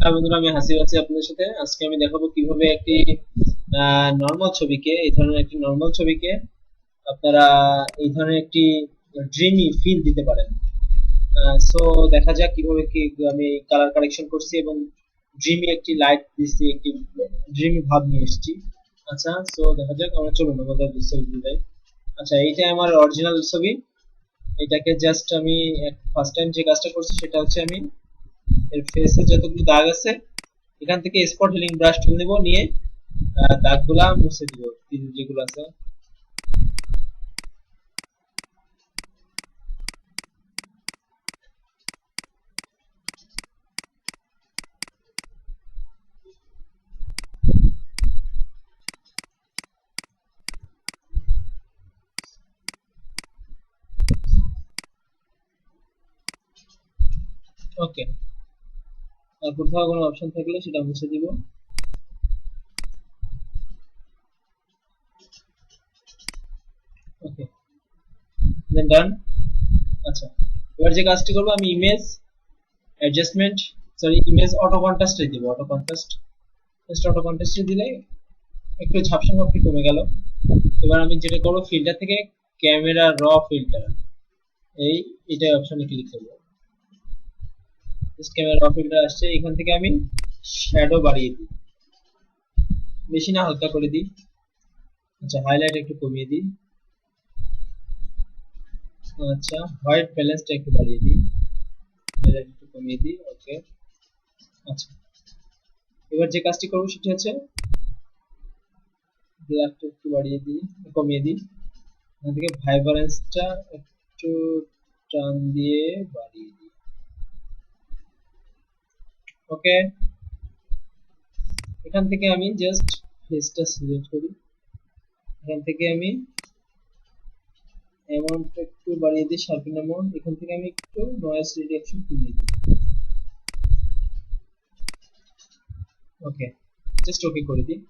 হ্যাঁ বন্ধুরা, আমি হাসিব আছি আপনাদের সাথে। আজকে আমি দেখাবো কিভাবে একটি নর্মাল ছবিকে, এই ধরনের একটি নর্মাল ছবিকে আপনারা এই ধরনের একটি ড্রিমি ফিল দিতে পারেন। সো দেখা যাক কিভাবে কি আমি কালার কারেকশন করছি এবং ড্রিমি একটি লাইট দিচ্ছি, একটি ড্রিমি ভাব নিয়ে এসেছি। আচ্ছা, সো দেখা যাক, আমরা চলুন আমাদের ছবি যাই। আচ্ছা, এইটা আমার অরিজিনাল ছবি। এটাকে জাস্ট আমি ফার্স্ট টাইম যে কাজটা করছি সেটা হচ্ছে আমি এর ফেসে যতগুলো দাগ আছে এখান থেকে স্পট হিলিং ব্রাশ টুল নিব, নিয়ে দাগগুলা মুছে দিব যেগুলো আছে। ওকে, আর কোথাও কোনো অপশন থাকলে সেটা মুছে দিব। ওকে, দেন ডান। আচ্ছা, এবার যে কাজটি করবো, আমি image adjustment, sorry image auto কন্ট্রাস্টে দিব। অটো কন্ট্রাস্ট, জাস্ট অটো কন্ট্রাস্টে দিলে একটু ঝাপসা ভাবটি কমে গেল। এবার আমি যেটা করবো, ফিল্টার থেকে ক্যামেরা র ফিল্টার, এই এটাই অপশনে ক্লিক করবো। জাস্ট ক্যামেরা র ফিল্টার আসছে, এখান থেকে আমি শ্যাডো বাড়িয়ে দিই, বেশি না হালকা করে দিই। আচ্ছা, হাইলাইট একটু কমিয়ে দিই। আচ্ছা, হোয়াইট ব্যালেন্সটা একটু বাড়িয়ে দিই, হাইলাইট একটু কমিয়ে দিই। ওকে, আচ্ছা, এবার যে কাজটি করবো সেটা হচ্ছে ব্ল্যাকটা একটু বাড়িয়ে দিই, কমিয়ে দিই। এখান থেকে ভাইব্রেন্সটা একটু টান দিয়ে বাড়িয়ে দিই। ওকে, এখান থেকে আমি জাস্ট ফেসটা সিলেক্ট করি। এখান থেকে আমি অ্যামাউন্টটা একটু বাড়িয়ে দিই, শার্পেন অ্যামাউন্ট। এখান থেকে আমি একটু নয়েজ রিডাকশন কমিয়ে দিই। ওকে, জাস্ট ওকে করে দিই।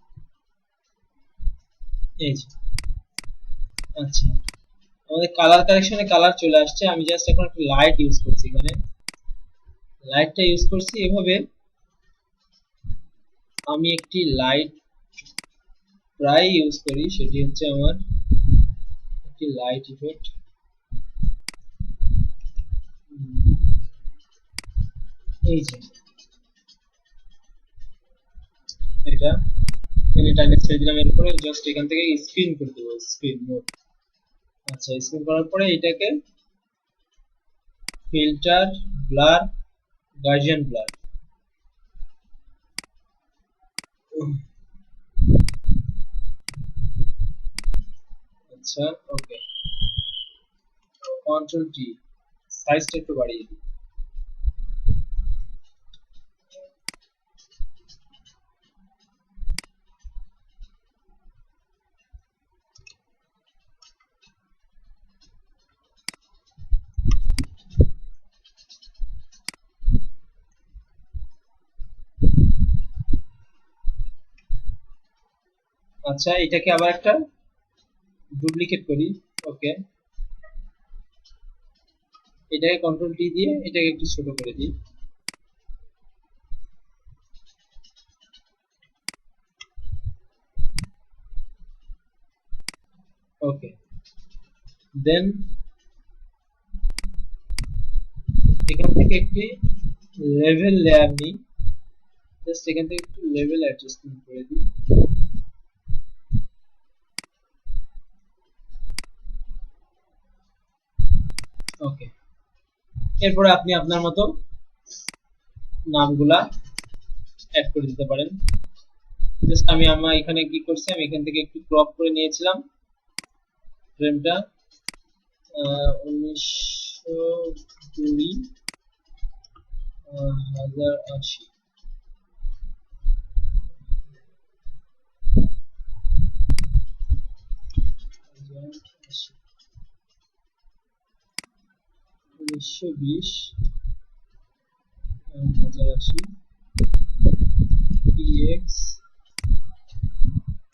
এই যে, আচ্ছা, আমাদের কালার কারেকশনে কালার চলে আসছে। আমি জাস্ট এখন একটা লাইট ইউজ করছি, এখানে লাইটটা ইউজ করছি এভাবে। আমি একটি লাইট প্রায় ইউজ করি, সেটি হচ্ছে আমার একটি লাইট ইফেক্ট। এই যে এটা, টাইমে ছেড়ে দিলাম, এরপরে জাস্ট এখান থেকে স্ক্রিন করে দেবো, স্ক্রিন মোড। আচ্ছা, স্ক্রিন করার পরে এটাকে ফিল্টার, ব্লার, গার্জিয়ান ব্লার। আচ্ছা, ওকে, কন্ট্রোল টি, সাইজটা একটু বাড়িয়ে দিই। আচ্ছা, এটাকে আবার একটা ডুপ্লিকেট করি। ওকে, এটাকে কন্ট্রোল টি দিয়ে এটাকে একটু ছোট করে দিই। ওকে, দেন এখান থেকে একটি লেভেল লেয়ার নিই, জাস্ট এখান থেকে একটু লেভেল অ্যাডজাস্টমেন্ট করে দিই। ওকে, এরপরে আপনি আপনার মতো নামগুলা অ্যাড করে দিতে পারেন। জাস্ট আমি আমার এখানে কি করছি, আমি এখান থেকে একটু ক্রপ করে নিয়েছিলাম ফ্রেমটা, 1920 1080। উনিশশো বিশ 1080 px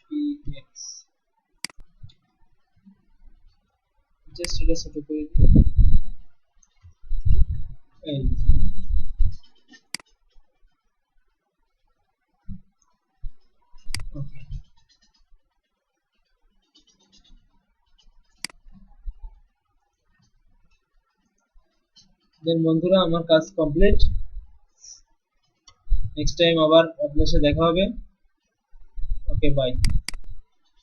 px, জাস্ট এটা ছোট করে দিই। এই দেন বন্ধুরা আমার কাজ কমপ্লিট। নেক্সট টাইম আবার আপনার সাথে দেখা হবে। Okay bye.